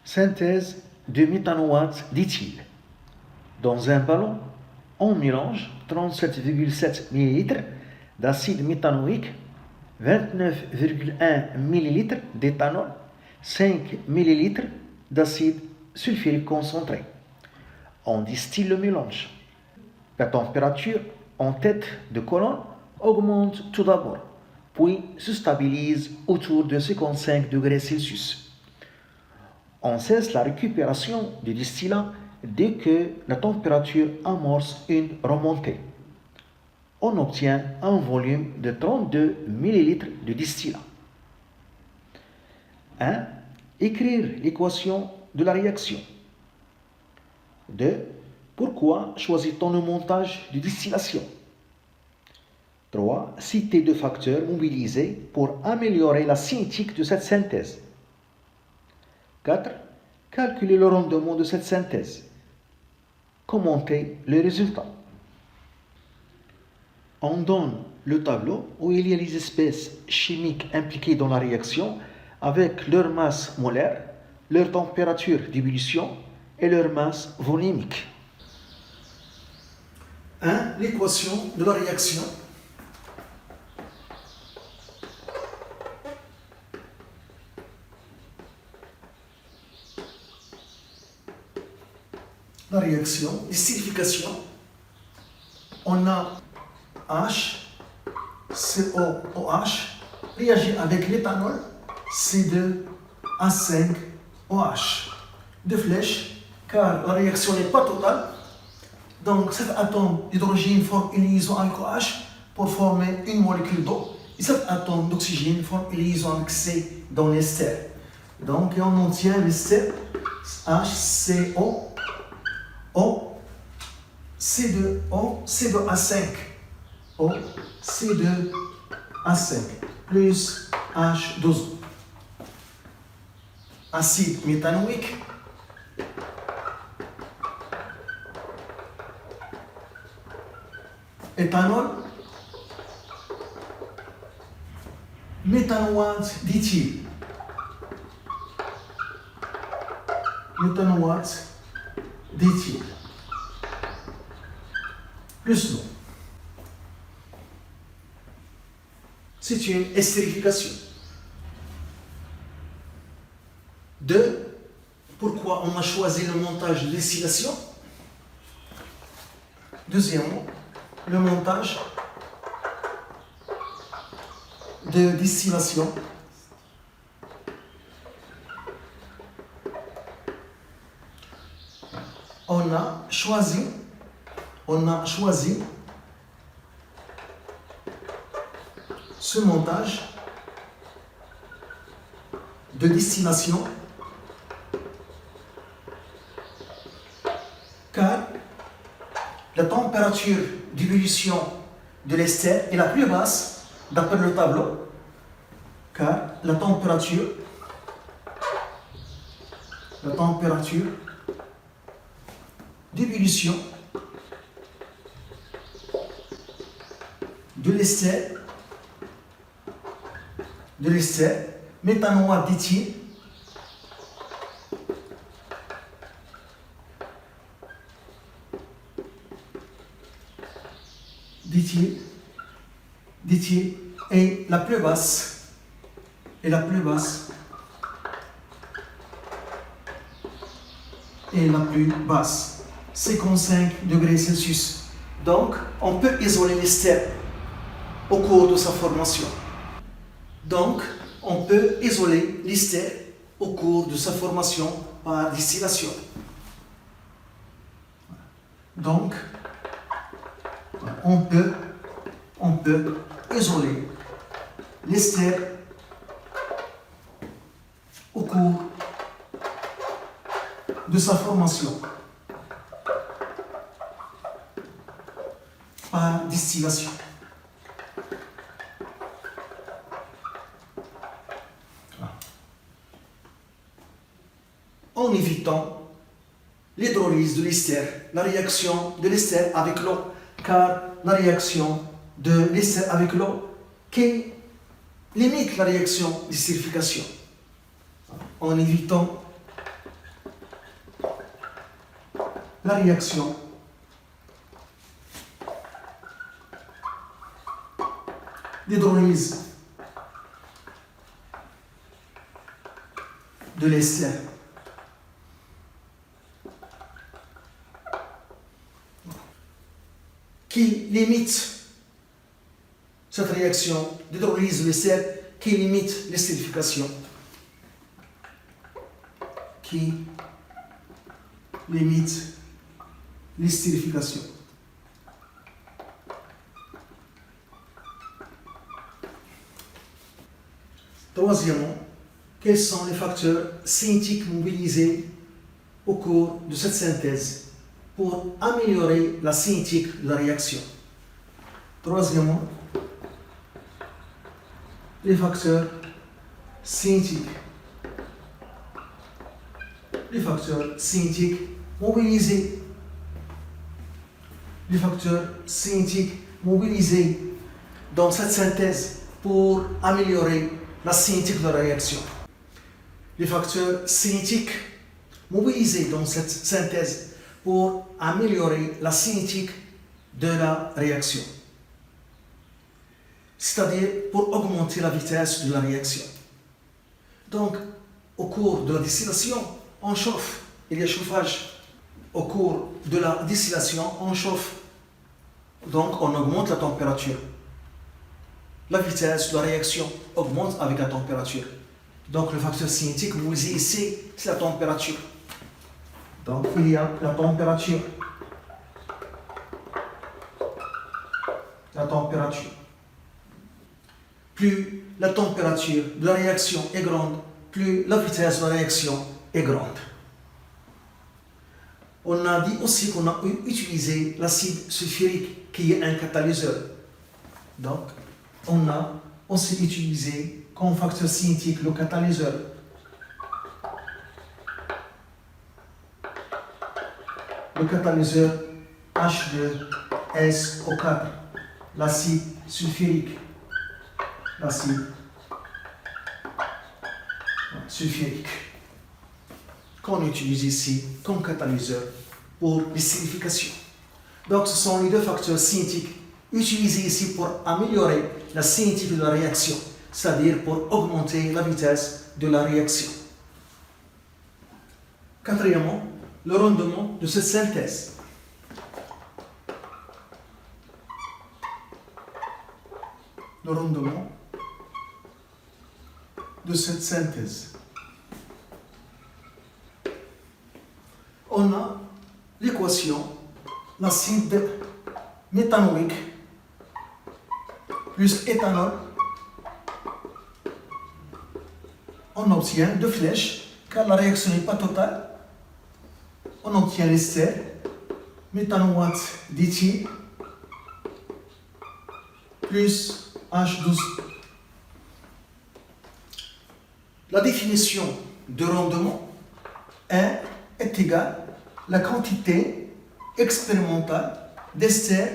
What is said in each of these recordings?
Synthèse de méthanoate d'éthyle. Dans un ballon, on mélange 37,7 ml d'acide méthanoïque, 29,1 ml d'éthanol, 5 ml d'acide sulfurique concentré. On distille le mélange. La température en tête de colonne augmente tout d'abord, puis se stabilise autour de 55 degrés Celsius. On cesse la récupération du distillat dès que la température amorce une remontée. On obtient un volume de 32 ml de distillat. 1. Écrire l'équation de la réaction. 2. Pourquoi choisit-on le montage de distillation? 3. Citer deux facteurs mobilisés pour améliorer la cinétique de cette synthèse. 4. Calculer le rendement de cette synthèse. Commenter les résultats. On donne le tableau où il y a les espèces chimiques impliquées dans la réaction avec leur masse molaire, leur température d'ébullition et leur masse volumique. 1. L'équation de la réaction. La réaction, distilification, on a HCOOH réagit avec l'éthanol C2H5OH. Deux flèches, car la réaction n'est pas totale. Donc cet atome d'hydrogène forme une liaison avec OH pour former une molécule d'eau. Et cet atome d'oxygène forme une liaison avec C dans l'ester. Donc on obtient l'ester HCO. O, C2O, C2A5, O, C2A5, plus H2O. Acide méthanoïque, éthanol, méthanoate d'éthyle, méthanoate d'éthyle, plus l'eau. C'est une estérification. 2. Pourquoi on a choisi le montage de distillation? Deuxièmement, le montage de distillation on a choisi ce montage de distillation car la température d'ébullition de l'ester est la plus basse d'après le tableau, car la température d'ébullition de l'ester méthanoate d'éthyle est la plus basse, 55 degrés Celsius. Donc, on peut isoler l'ester au cours de sa formation. Par distillation. Donc, on peut isoler l'ester au cours de sa formation par distillation. En évitant l'hydrolyse de l'ester, la réaction de l'ester avec l'eau, car la réaction de l'ester avec l'eau qui limite la réaction d'estérification. En évitant la réaction d'hydrolyse de l'ester qui limite cette réaction d'hydrolyse de l'ester qui limite l'estérification, qui limite l'estérification. Troisièmement, quels sont les facteurs cinétiques mobilisés au cours de cette synthèse pour améliorer la cinétique de la réaction? Troisièmement, les facteurs cinétiques. Les facteurs cinétiques mobilisés. Les facteurs cinétiques mobilisés dans cette synthèse pour améliorer la cinétique de la réaction. Les facteurs cinétiques mobilisés dans cette synthèse pour améliorer la cinétique de la réaction, c'est-à-dire pour augmenter la vitesse de la réaction. Donc, au cours de la distillation, on chauffe, il y a chauffage. Au cours de la distillation, on chauffe, donc on augmente la température. La vitesse de la réaction augmente avec la température. Donc le facteur cinétique mobilisé ici, c'est la température. Donc il y a la température. La température. Plus la température de la réaction est grande, plus la vitesse de la réaction est grande. On a dit aussi qu'on a utilisé l'acide sulfurique qui est un catalyseur. Donc, on a aussi utilisé comme facteur cinétique le catalyseur. Le catalyseur H2SO4, l'acide sulfurique. L'acide sulfurique qu'on utilise ici comme catalyseur pour l'esterification. Donc ce sont les deux facteurs cinétiques utilisés ici pour améliorer la cinétique de la réaction, c'est-à-dire pour augmenter la vitesse de la réaction. Quatrièmement, le rendement de cette synthèse. Le rendement de cette synthèse. On a l'équation, l'acide méthanoïque plus éthanol. On obtient deux flèches, car la réaction n'est pas totale. On obtient l'ester, méthanoate d'éthyle, plus H12. La définition de rendement est égale à la quantité expérimentale d'ester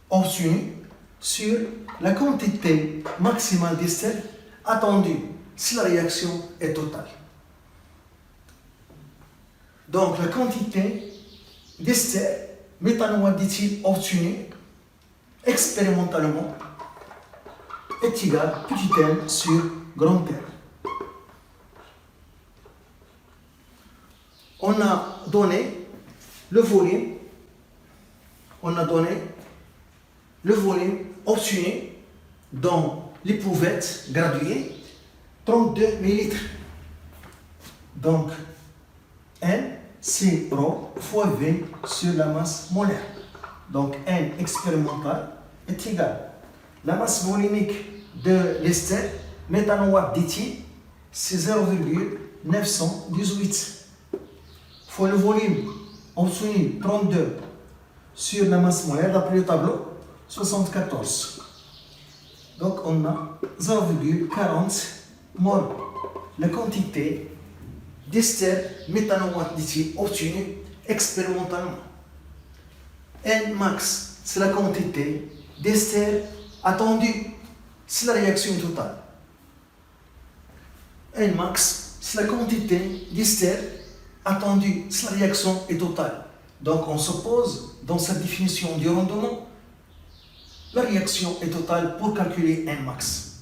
obtenue sur la quantité maximale d'ester attendue si la réaction est totale. Donc la quantité d'ester méthanoate d'éthyle obtenue expérimentalement est égale à petit n sur grand N. On a donné le volume, obtenu dans l'éprouvette graduée, 32 ml. Donc, N, c'est ρ fois V sur la masse molaire. Donc, N expérimental est égal. La masse volumique de l'ester, méthanoate d'éthyle, c'est 0,918. Fois le volume obtenu 32 sur la masse molaire, d'après le tableau, 74. Donc on a 0,40 mol. La quantité d'ester méthanoate d'éthyle obtenue expérimentalement. N max, c'est la quantité d'ester attendue si la réaction est totale. N max, c'est la quantité d'ester attendue si la réaction est totale. Donc on suppose, dans cette définition du rendement, la réaction est totale pour calculer Nmax.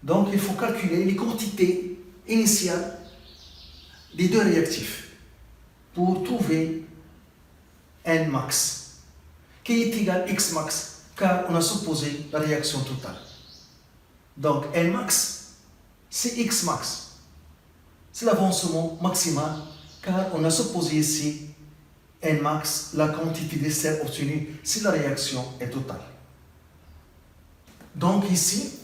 Donc il faut calculer les quantités initiales des deux réactifs pour trouver Nmax, qui est égal à Xmax, car on a supposé la réaction totale. Donc Nmax, c'est Xmax. C'est l'avancement maximal, car on a supposé ici Nmax, la quantité d'ester obtenue si la réaction est totale. Donc ici,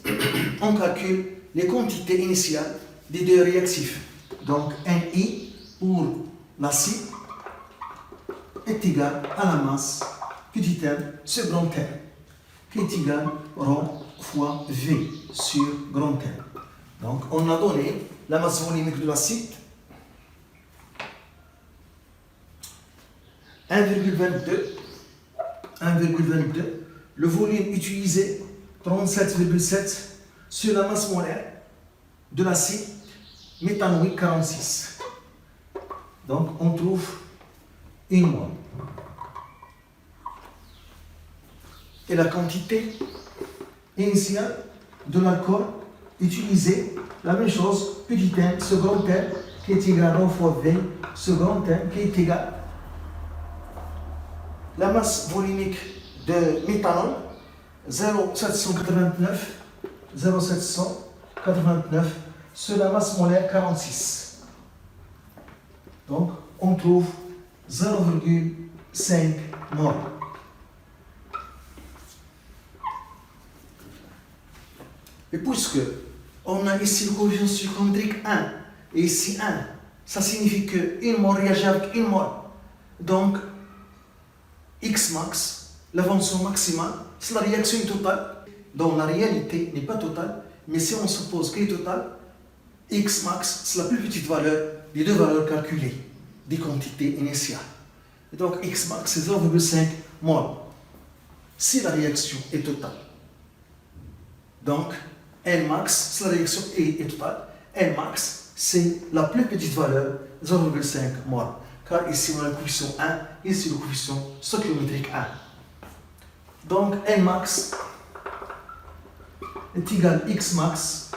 on calcule les quantités initiales des deux réactifs. Donc Ni pour l'acide est égal à la masse petit m sur grand M, qui est égal rho fois V sur grand M. Donc on a donné la masse volumique de l'acide 1,22, le volume utilisé 37,7 sur la masse molaire de l'acide méthanoïque 46. Donc on trouve une mole. Et la quantité initiale de l'alcool utilisé, la même chose, petit m sur grand M, qui est égal à rho fois V sur grand M, qui est égal la masse volumique de méthanol 0,789 sur la masse molaire 46. Donc on trouve 0,5 mol. Et puisque on a ici le coefficient stoichiométrique 1 et ici 1, ça signifie qu'une mole réagit avec une mole. Donc Xmax, l'avancement maximal, c'est la réaction totale. Donc la réalité n'est pas totale, mais si on suppose qu'elle est totale, Xmax, c'est la plus petite valeur des deux valeurs calculées, des quantités initiales. Et donc Xmax, c'est 0,5 mol, si la réaction est totale. Donc Nmax, si la réaction est totale, Nmax, c'est la plus petite valeur, 0,5 mol. Car ici on a le coefficient 1, ici le coefficient stoichiométrique 1. Donc Nmax est égal à Xmax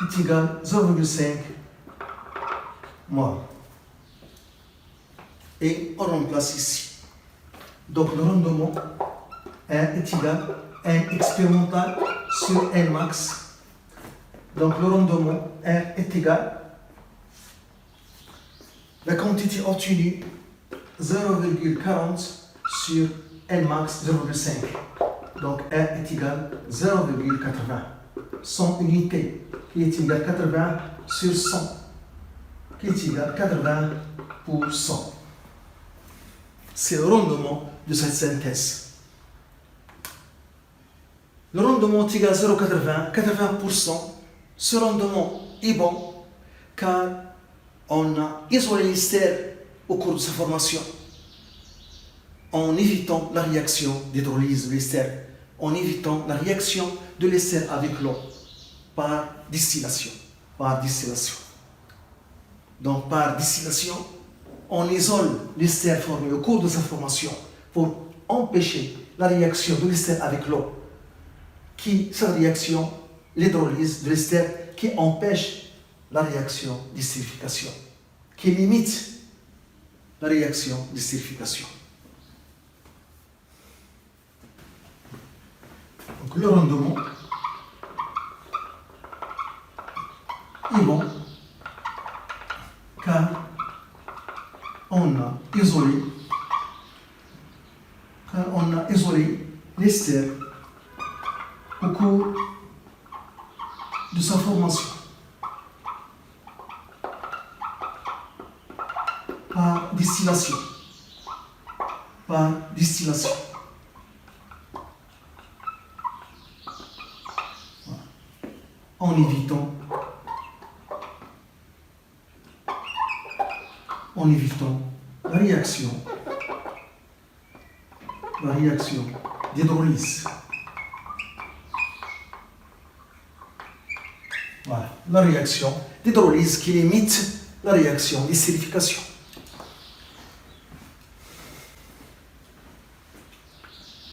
est égal à 0,5 mol. Et on remplace ici. Donc le rendement est égal à N expérimental sur Nmax. Donc le rendement est égal la quantité obtenue 0,40 sur Nmax 0,5. Donc R est égal à 0,80. 100 unités qui est égal à 80 sur 100 qui est égal à 80 pour 100. C'est le rendement de cette synthèse. Le rendement est égal à 0,80, 80%. Ce rendement est bon car on a isolé l'ester au cours de sa formation en évitant la réaction d'hydrolyse de l'ester, en évitant la réaction de l'ester avec l'eau par distillation. Donc par distillation, on isole l'ester formé au cours de sa formation pour empêcher la réaction de l'ester avec l'eau, cette réaction, l'hydrolyse de l'ester, qui empêche la réaction d'esterification, qui limite la réaction d'esterification. Donc le rendement est bon car on a isolé l'ester au cours de sa formation par distillation. Voilà. En évitant la réaction d'hydrolyse. Voilà, la réaction d'hydrolyse qui limite la réaction d'estérification.